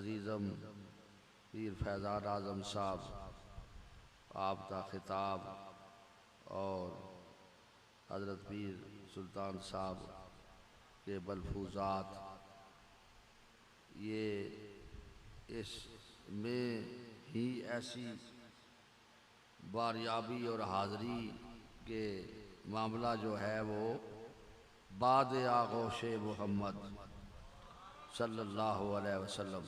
अजीज़म पीर फैज़ान आज़म साहब आपका खिताब और हज़रत पीर सुल्तान साहब के मलफूज़ात, ये इसमें ही ऐसी बारियाबी और हाज़री के मामला जो है वो बाद आगोश मोहम्मद सल्लल्लाहु अलैहि वसल्लम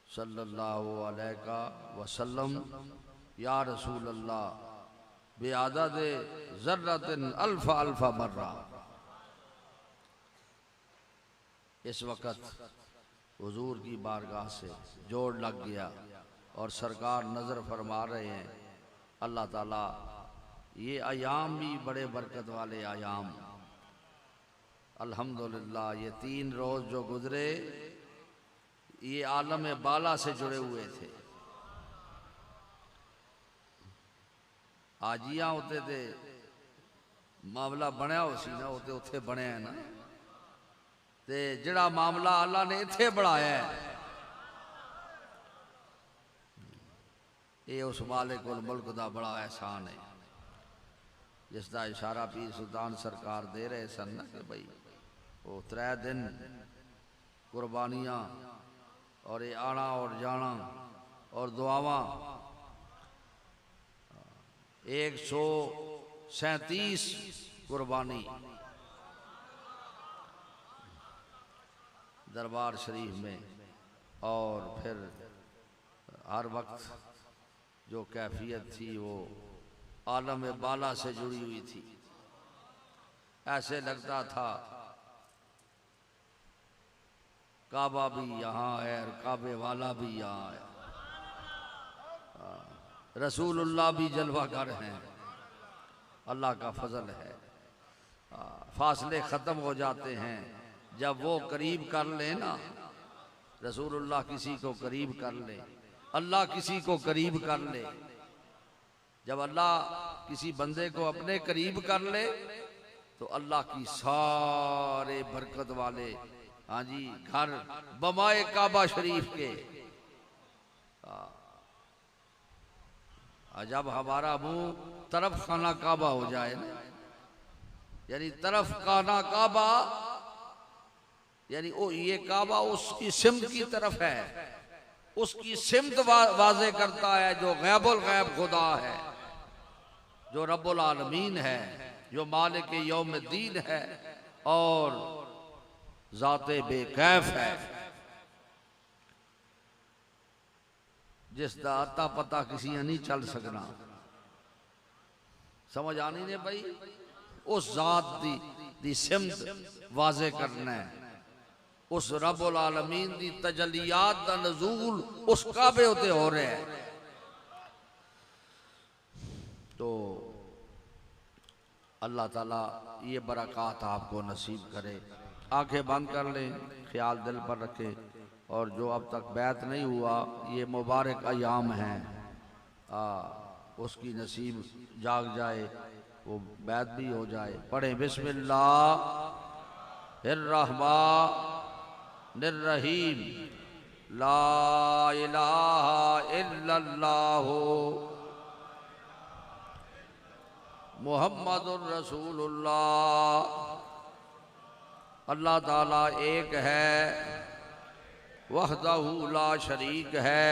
सल्लल्लाहु अलैका वसल्लम या रसूल अल्लाह बिआदद ज़र्रतिन अल्फ़ा अल्फ़ा मर्रा। इस वक़्त हुजूर की बारगाह से जोड़ लग गया और सरकार नज़र फरमा रहे हैं। अल्लाह ताला ये अयाम भी बड़े बरकत वाले अयाम, अल्हम्दुलिल्लाह। ये 3 रोज़ जो गुजरे ये आलम बाला से जुड़े हुए थे। आजियां होते थे मामला बनया हो सी ना, होते उत्थे बने है ना, ते जिहड़ा मामला अल्लाह ने इत्थे बढ़ाया है ये उस मालिकुल मुल्क दा बड़ा एहसान है, जिसका इशारा पीर सुल्तान सरकार दे रहे सन ना कि भाई वो 3 दिन कुर्बानियाँ और ये आना और जाना और दुआवां 137 कुर्बानी दरबार शरीफ में, और फिर हर वक्त जो कैफियत थी वो आलम बाला से जुड़ी हुई थी। ऐसे लगता था काबा भी यहाँ है और काबे वाला भी यहाँ है, रसूलुल्लाह भी जलवागर हैं। अल्लाह का फजल है। फासले ख़त्म हो जाते हैं जब वो करीब कर ले ना, रसूलुल्लाह किसी को करीब कर ले, अल्लाह किसी को करीब कर ले। जब अल्लाह किसी बंदे को अपने करीब कर ले तो अल्लाह की सारे बरकत वाले, हाँ जी, घर बमाए काबा शरीफ के, जब हमारा मुंह तरफ खाना काबा हो जाए ना, यानी तरफ खाना काबा, यानी ओ ये काबा उसकी सिमत की तरफ है, उसकी सिमत वाज़े करता है जो गैबुल गैब खुदा है, जो रब्बुल आलमीन है, जो मालिक यौमुद्दीन है और ज़ाते बेकैफ है, जिसका आता पता किसी ने नहीं चल सकना। समझ आनी ने भाई, उस जात दी सिमत वाज़े करना है, उस रब्बुल आलमीन दी तजलियात दा नज़ूल उस काबे होते हो रहे हैं। तो अल्लाह ताला ये बरक़ात आपको नसीब करे। आंखें बंद कर लें, ख्याल दिल पर रखें, और जो अब तक बैत नहीं हुआ ये मुबारक अयाम हैं, उसकी नसीब जाग जाए, वो बैत भी हो जाए। पढ़ें बिस्मिल्लाहिर्रहमानिर्रहीम, ला इलाहा इल्लल्लाह मुहम्मदुर रसूलुल्लाह। अल्लाह ताला एक है, वहदहू ला शरीक है,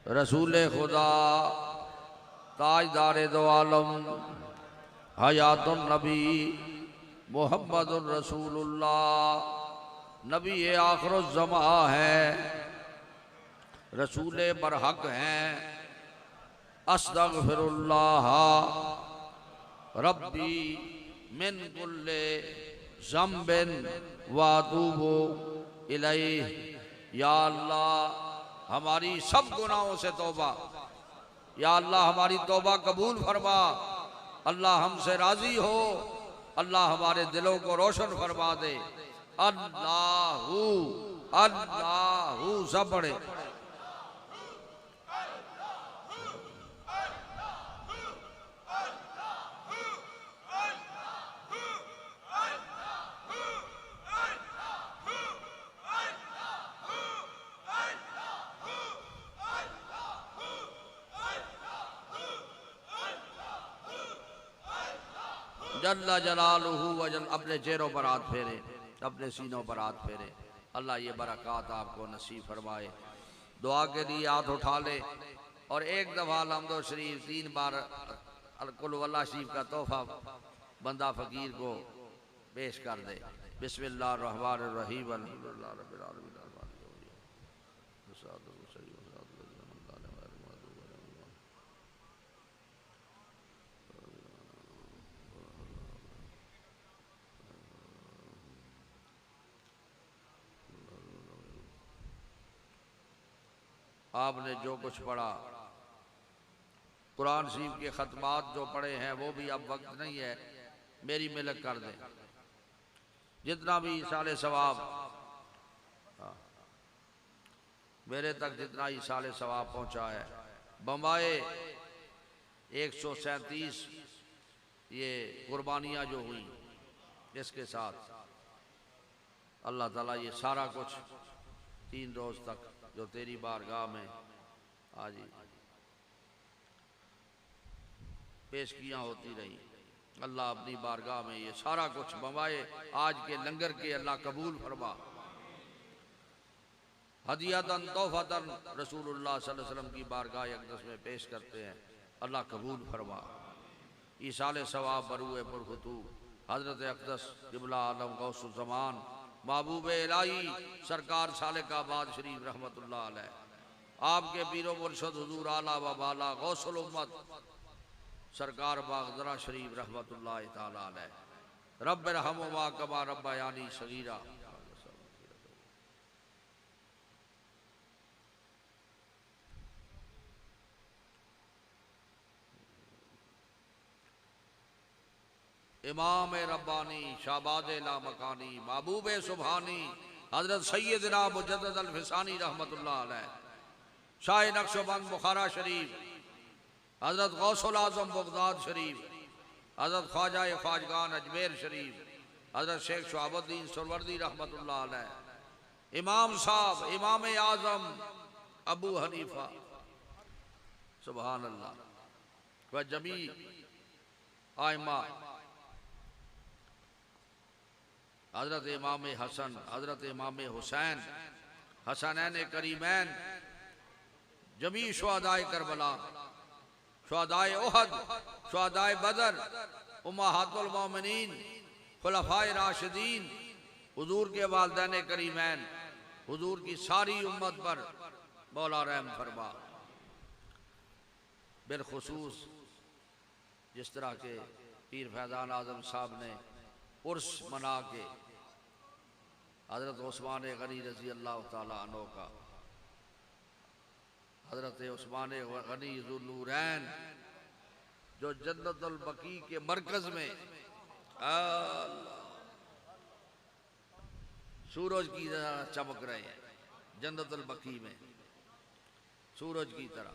रसूल खुदा ताजदार दो आलम हयातुन नबी मुहम्मदुर रसूलुल्लाह, नबी आखिरुज़्ज़मा है, रसूल बरहक हैं। अस्तगफिरुल्लाह रब्बी मिन कुल्ले ज़म्बिन व अतूबु इलैह। या अल्लाह हमारी सब गुनाहों से तौबा, या अल्लाह हमारी तौबा कबूल फरमा, अल्लाह हमसे राजी हो, अल्लाह हमारे दिलों को रोशन फरमा दे। अल्लाहू अल्लाहू सब पढ़े। जल्ला जलालुहु वजल, अपने चेहरों पर हाथ फेरे, अपने सीनों पर हाथ फेरे। अल्लाह ये बरक़ात आपको नसीब फरमाए। दुआ के लिए हाथ उठा ले और एक दफ़ा अलहम्दुलिल्लाह शरीफ 3 बार कुल वल्लाह शरीफ का तोहफा बंदा फ़कीर को पेश कर दे। बिस्मिल्लाहिर्रहमानिर्रहीम, अल्हम्दुलिल्लाह रब्बिल आलमीन। आपने जो कुछ पढ़ा, कुरान शरीफ के ख़त्मात जो पढ़े हैं वो भी अब वक्त नहीं है, मेरी मिलक कर दें। जितना भी साले सवाब मेरे तक जितना ही साले सवाब पहुँचा है, बम्बाई 137 ये कुर्बानियाँ जो हुई, इसके साथ अल्लाह ताला ये सारा कुछ 3 रोज़ तक जो तेरी बारगाह में आज पेशकियाँ होती रही, अल्लाह अपनी बारगाह में ये सारा कुछ बम्बाई आज के लंगर के अल्लाह कबूल फरमा। हदियतन तोहफतन रसूलुल्लाह सल्लल्लाहु अलैहि वसल्लम की बारगाह अक़दस में पेश करते हैं, अल्लाह कबूल फरमा। ईसाले सवाब बरूए पुरखुतू हज़रत अक़दस क़िबला आलम गौसुल ज़मान महबूब इलाही सरकार सालिकाबाद शरीफ रहमतुल्लाह अलैह, आपके पीरो मुर्शद हुजूर आला व बाला गौसुल उम्मत सरकार बागदरा शरीफ रहमतुल्लाह ताला अलैह, रब्बिरहमुहुमा कमा रब्बयानी सगीरा। इमाम रब्बानी शाहबाज ला मकानी महबूब सुबहानी हजरत सैयदना मुजद्दद अल फिसानी रहमतुल्लाह अलैह, शाह नक्शबंद बुखारा शरीफ, हजरत गौसुल आजम बगदाद शरीफ, हजरत ख्वाजा ख्वाजगान अजमेर शरीफ, हजरत शेख शहाबुद्दीन सुरवर्दी रहमतुल्लाह अलैह, इमाम साहब इमाम आजम अबू हनीफा सुबहान अल्लाह व जमी आइमा, हजरत इमाम हसन, हजरत इमाम हुसैन, हसनैन करीमैन, जमी शुहदाए करबला, शुहदाए उहद, शुहदाए बदर, उम्महातुल मोमिनीन, खुलफाए राशिदीन, हुजूर के वालिदैन करीमैन, हुजूर की सारी उम्मत पर मौला रहम फरमा। बिलखुसूस जिस तरह के पीर फैज़ान आज़म साहब ने उर्स मना के हज़रत उस्मान गनी रज़ी अल्लाह ताला अन्हु का, हज़रत उस्मान गनी ज़ुन्नूरैन जो जन्नतुल बकी के मरकज़ में सूरज की तरह चमक रहे हैं, जन्नतुल बकी में सूरज की तरह,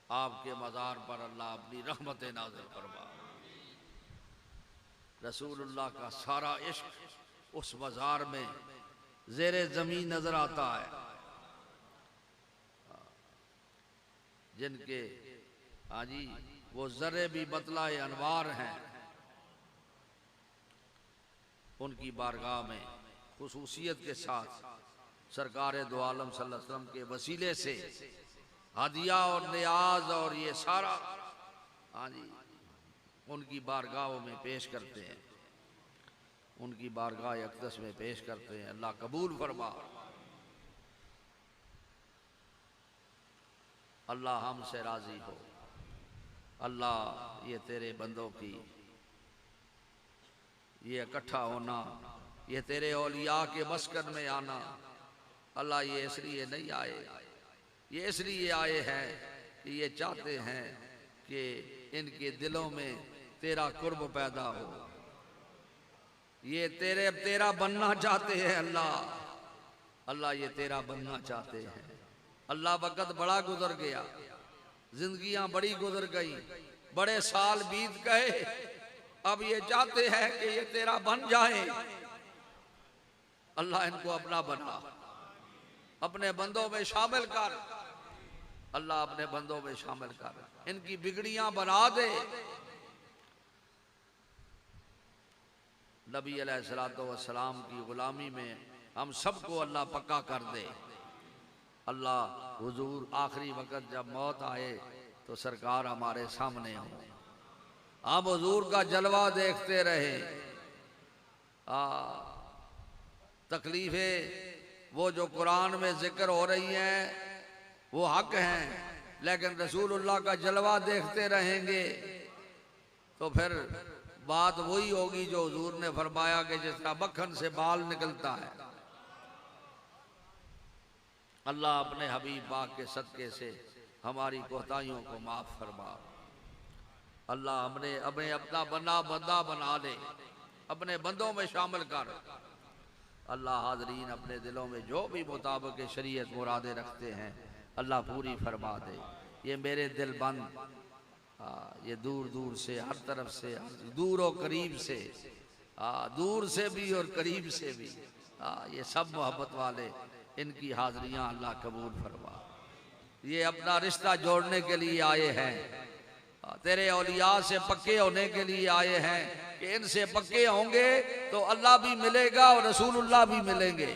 आपके मज़ार पर अल्लाह अपनी रहमत नाज़िल फरमा। रसूलुल्लाह का सारा इश्क उस मज़ार में ज़ेरे ज़मीन नजर आता है, जिनके हाजी वो ज़र्रे भी बतलाए अनवार हैं, उनकी बारगाह में खुसूसियत के साथ सरकार दो आलम सल्लल्लाहु अलैहि वसल्लम के वसीले से हदिया और नियाज और ये सारा हाजी उनकी बारगाहों में पेश करते हैं, उनकी बारगाह अक़दस में पेश करते हैं। अल्लाह कबूल फरमा। अल्लाह हमसे राज़ी हो। अल्लाह ये तेरे बंदों की ये इकट्ठा होना, ये तेरे औलिया के मस्कन में आना, अल्लाह ये इसलिए नहीं आए, ये इसलिए आए हैं कि ये चाहते हैं कि इनके दिलों में तेरा कुर्ब पैदा हो, ये तेरा बनना चाहते हैं। अल्लाह ये तेरा बनना चाहते हैं। अल्लाह वक़्त बड़ा गुजर गया, जिंदगियां बड़ी गुजर गई, बड़े साल बीत गए, अब ये चाहते हैं कि ये तेरा बन जाए। अल्लाह इनको अपना बना, अपने बंदों में शामिल कर। अल्लाह अपने बंदों में शामिल कर, इनकी बिगड़ियां बना दे, नबी अलैहिस्सलातु वस्सलाम की ग़ुलामी में हम सबको अल्लाह पक्का कर दे। अल्लाह हुजूर आखिरी वक़्त जब मौत आए तो सरकार हमारे सामने हो, हम हुजूर का जलवा देखते रहे। तकलीफ़ें वो जो कुरान में जिक्र हो रही हैं वो हक हैं, लेकिन रसूलुल्लाह का जलवा देखते रहेंगे तो फिर बात वही होगी जो हुजूर ने फरमाया कि जिस तरह मक्खन से बाल निकलता है। अल्लाह अपने हबीब पाक के सदके से हमारी कोताहियों को माफ़ फरमा। अल्लाह हमने अपना बंदा बना ले, अपने बंदों में शामिल कर। अल्लाह हाज़रीन अपने दिलों में जो भी मुताबिक शरीयत मुरादे रखते हैं अल्लाह पूरी फरमा दे। ये मेरे दिल बंद, ये दूर दूर से, हर तरफ से, दूर और करीब से, दूर से भी और करीब से भी, ये सब मोहब्बत वाले, इनकी हाज़रियाँ अल्लाह कबूल फरमा। ये अपना रिश्ता जोड़ने के लिए आए हैं, तेरे औलिया से पक्के होने के लिए आए हैं कि इनसे पक्के होंगे तो अल्लाह भी मिलेगा और रसूलुल्लाह भी मिलेंगे।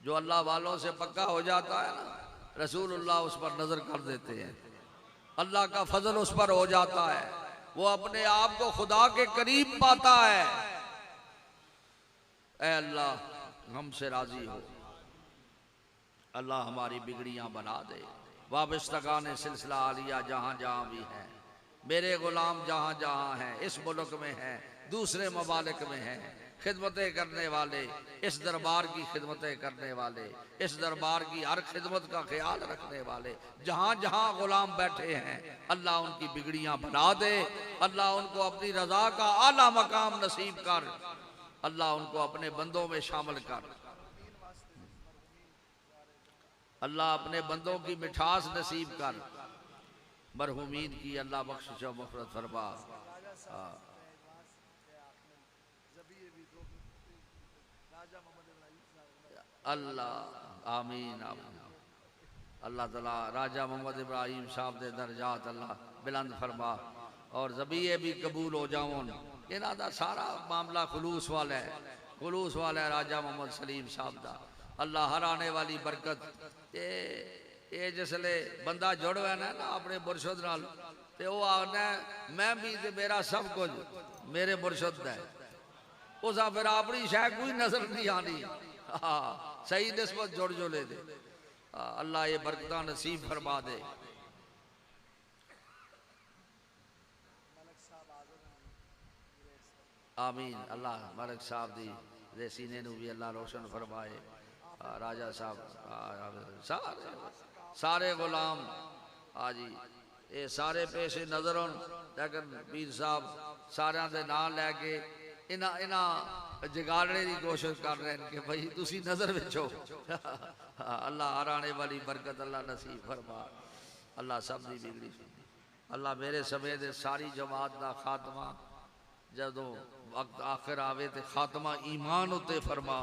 जो अल्लाह वालों से पक्का हो जाता है ना, रसूलुल्लाह उस पर नजर कर देते हैं, अल्लाह का फजल उस पर हो जाता है, वो अपने आप को खुदा के करीब पाता है। ऐ अल्लाह हमसे राजी हो, अल्लाह हमारी बिगड़ियां बना दे। वाबस्तगान सिलसिला आलिया जहाँ जहाँ भी हैं, मेरे गुलाम जहाँ जहाँ हैं, इस मुल्क में हैं, दूसरे ममालिक में हैं, खिदमतें करने वाले, इस दरबार की खिदमतें करने वाले, इस दरबार की हर खिदमत का ख्याल रखने वाले, जहाँ जहाँ गुलाम बैठे हैं अल्लाह उनकी बिगड़ियाँ बना दे। अल्लाह उनको अपनी रज़ा का आला मकाम नसीब कर, अल्लाह उनको अपने बंदों में शामिल कर। अल्लाह अपने बंदों की मिठास नसीब कर, मरहूमीन की अल्लाह बख्शिश व मग़फ़िरत फरमा। अल्लाह आमीन आमीन। अल्लाह ताला राजा मोहम्मद इब्राहिम साहब दे दर्जात अल्लाह बुलंद फरमा और ज़बीए भी कबूल हो जावन। इन्हां दा सारा मामला खुलूस वाला है, खुलूस वाला है राजा मोहम्मद सलीम साहब दा। अल्लाह हर आने वाली बरकत ये जिसले बंदा जुड़वा ना अपने मुर्शद नाल ते वो आना मैं भी ते मेरा सब कुछ मेरे मुर्शद दा है, उस फिर अपनी शायद कोई नजर नहीं आनी। हाँ सही निस्बत जुड़ जो ले दे। अल्लाह ये बरकत नसीब फरमा दे। आमीन। अल्लाह मलिक साहब दी दे सीने नू भी अल्लाह रोशन फरमाए। राजा साहब सारे गुलाम जी ये सारे पेशे नजर होन, लेकिन पीर साहब सारे दे नाम लैके इन्हां जगाड़ने की कोशिश कर रहे हैं कि भाई तुसी नजर विचो। अल्लाह हर आने वाली बरकत अल्लाह नसीब फरमा। अल्लाह सब दी बिगड़ी अल्लाह मेरे समेत सारी जमात का खात्मा जदों वक्त आखिर आवे तो खात्मा ईमान उत्ते फरमा।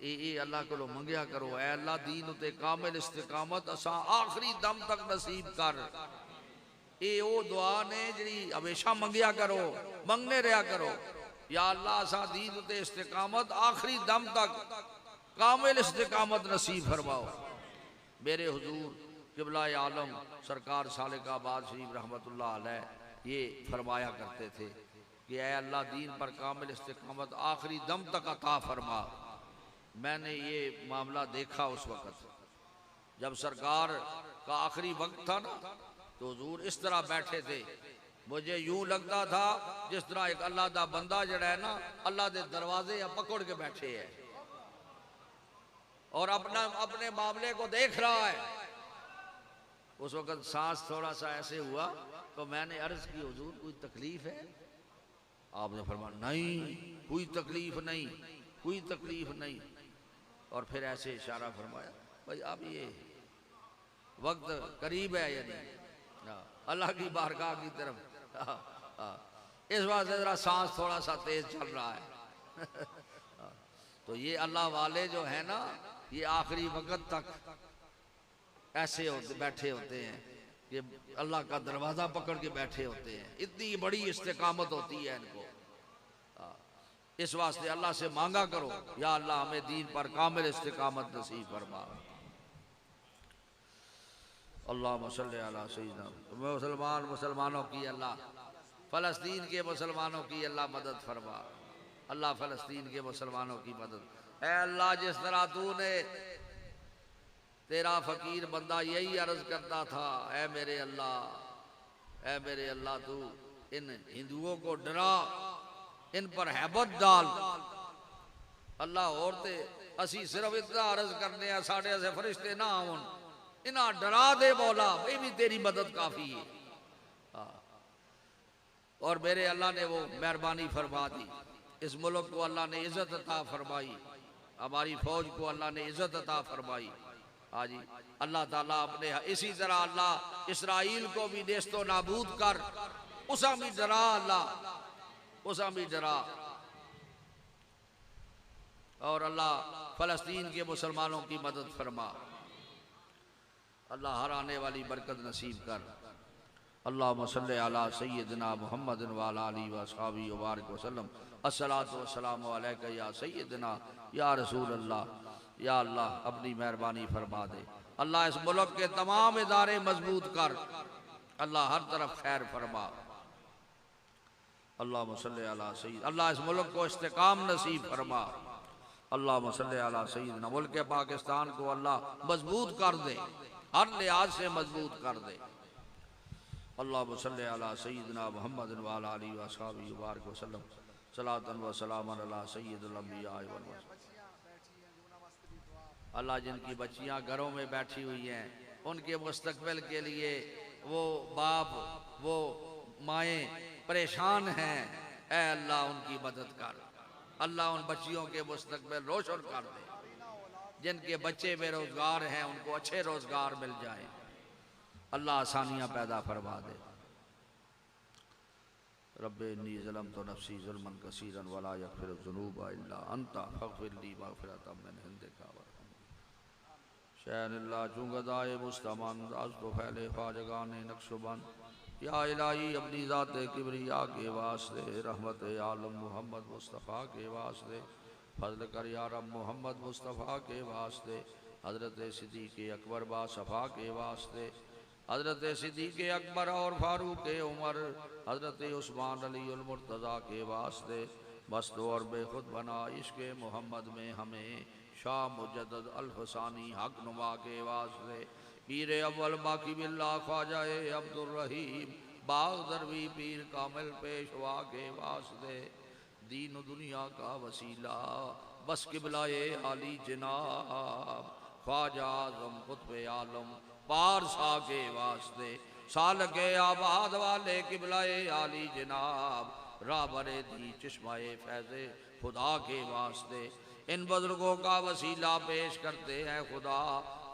ये अल्लाह को मंगया करो, ऐ अल्लाह दीन उत्ते कामिल इस्तिकामत असा आखिरी दम तक नसीब कर। ये वो दुआ ने जी हमेशा मंगया करो, मंगने रहा करो, या अल्लाह असा दीन उत्ते इस्तिकामत आखिरी दम तक कामिल इस्तिकामत नसीब फरमाओ। मेरे हुजूर क़िबला आलम सरकार सालिकाबाद शरीफ रहमतुल्लाह अलैह ये फरमाया करते थे कि ऐ अल्लाह दीन पर कामिल इस्तिकामत आखिरी दम तक अता फरमा। मैंने ये मामला देखा उस वक़्त जब सरकार का आखिरी वक्त था ना, तो हुजूर इस तरह बैठे थे, मुझे यूं लगता था जिस तरह एक अल्लाह दा बंदा जड़ा है ना अल्लाह के दरवाजे या पकड़ के बैठे है और अपने मामले को देख रहा है। उस वक़्त सांस थोड़ा सा ऐसे हुआ तो मैंने अर्ज की हुजूर कोई तकलीफ है? आपने फरमाया नहीं कोई तकलीफ नहीं, कोई तकलीफ नहीं। और फिर ऐसे इशारा फरमाया भाई अब ये वक्त करीब है, यानी अल्लाह की बारगाह की तरफ। इस वास्ते जरा सांस थोड़ा सा तेज चल रहा है। तो ये अल्लाह वाले जो है ना ये आखिरी वक्त तक ऐसे होते बैठे होते हैं कि अल्लाह का दरवाज़ा पकड़ के बैठे होते हैं, इतनी बड़ी इस्तिकामत होती है इनको। इस वास्ते अल्लाह से मांगा करो, या अल्लाह हमें दीन पर कामिल इस्तिकामत नसीब फरमा। अल्लाहुम्मा सल्ली अला सय्यिदना। मुसलमानों की अल्लाह, फ़लस्तीन के मुसलमानों की अल्लाह मदद फरमा। अल्लाह फ़लस्तीन के मुसलमानों की मदद। ऐ अल्लाह, जिस तरह तूने, तेरा फ़कीर बंदा यही अर्ज़ करता था, ऐ मेरे अल्लाह तू इन हिंदुओं को डरा, इन पर हैबत डाल। अल्लाह और ते असी सिर्फ इतना अर्ज करने हैं, साढ़े से फरिश्ते ना आउन, इना डरा दे मौला, ये भी तेरी मदद काफी है। और मेरे अल्लाह ने वो मेहरबानी फरमा दी, इस मुल्क को अल्लाह ने इज्जत अता फरमाई, हमारी फौज को अल्लाह ने इज्जत अता फरमाई। हाँ जी, अल्लाह ताला अपने इसी तरह अल्लाह इसराइल को भी नेस्तो नाबूद कर, उसा भी डरा अल्लाह, उसा भी डरा। और अल्लाह फ़लस्तीन के मुसलमानों की मदद फरमा। अल्लाह हर आने वाली बरकत नसीब कर। अल्लाहुम्मा सल्ली अला सय्यिदिना मुहम्मद व अला आलिहि व अस्हाबिहि व बारिक वसल्लम। अस्सलातु वस्सलामु अलैका या सय्यिदिना या रसूल अल्लाह। या अल्लाह अपनी मेहरबानी फरमा दे। अल्लाह इस मुल्क के तमाम इदारे मजबूत कर, अल्लाह हर तरफ खैर फरमा। अल्लाहुम्मा सल्ली अला सय्यिद। अल्लाह इस मुल्क को इस्तिकाम नसीब फरमा। अल्लाहुम्मा सल्ली अला सय्यिदना। मुल्क पाकिस्तान को अल्लाह मजबूत कर दे, हर लिहाज से मजबूत कर दे। अल्लाहुम्मा सल्ली अला सय्यिदना मुहम्मद व अला आलिहि व अस्हाबिहि व बारिक वसल्लम। सलातन व सलामन अला सय्यिदिल अंबिया वल मुरसलीन। अल्लाह जिनकी बच्चियां घरों में बैठी हुई हैं, उनके मुस्तकबिल के लिए वो बाप, वो माएँ परेशान हैं, ऐ अल्लाह उनकी मदद कर। अल्लाह उन बच्चियों के मुस्तकबिल रोशन कर दे। जिनके बच्चे बेरोजगार हैं, उनको अच्छे रोजगार मिल जाए। अल्लाह आसानियाँ पैदा फरमा दे। रब्बे इन्नी ज़लमतु नफ्सी ज़ुल्मन कसीरन वला यग़फ़िरुज़्ज़ुनूबा इल्ला अंता फ़ग़फ़िर ली मग़फ़िरतम मिन इंदिका वरहमनी। शैनिल्लाह चुंगदाए मुस्तमान राज तो फैले ख्वाजगाने नक्शबंद। या इलाही अपनी ज़ात किबरिया के वास्ते, रहमत आलम मोहम्मद मुस्तफ़ा के वास्ते, फजल कर या रब मोहम्मद मुस्तफ़ा के वास्ते, हज़रत सिद्दीक़ अकबर बासफ़ा के वास्ते, हज़रत सिद्दीक़ अकबर और फ़ारूक़ उमर, हज़रत उस्मान अली अल मुर्तज़ा के वास्ते, मस्त और बेखुद बना इश्क़ मोहम्मद में हमें। शाह मुजद्दद अल हुसैनी हक नुमा के वास्ते, पीर अव्वल बाकी बिल्ला ख्वाजा अब्दुर रहीम बाग दरवी पीर कामिल पेशवा के वास्ते, दीन दुनिया का वसीला बस किबलाए आली जनाब ख्वाजा आज़म कुतुब आलम पारसा के वास्ते, साल के आबाद वाले किबलाए आली जनाब राबरे दी चश्माए फैज़े खुदा के वास्ते। इन बुजुर्गों का वसीला पेश करते हैं खुदा,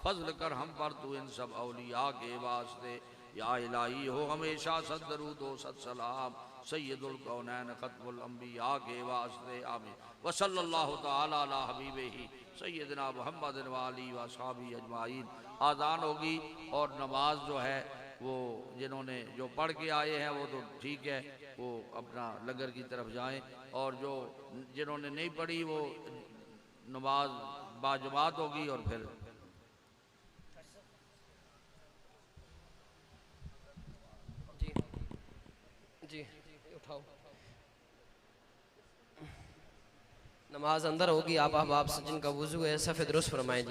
फजल कर हम पर तू इन सब औलिया के वास्ते। या इलाही हो हमेशा सद्दरूद व सत्सलाम सैयदुल कौनैन खत्मुल अंबिया के वास्ते। आमीन। व सल्लल्लाहु तआला अला हबीबिही सैयदना मुहम्मद व आलिहि व अस्हाबिही अजमाइन। आज़ान होगी और नमाज जो है वो जिन्होंने जो पढ़ के आए हैं वो तो ठीक है, वो अपना लंगर की तरफ जाएं, और जो जिन्होंने नहीं पढ़ी वो नमाज बाजमात होगी। और फिर जी उठाओ, नमाज अंदर होगी। आप सचिन का वुजू है, सफ़ेद दुरुस्त फरमाएं।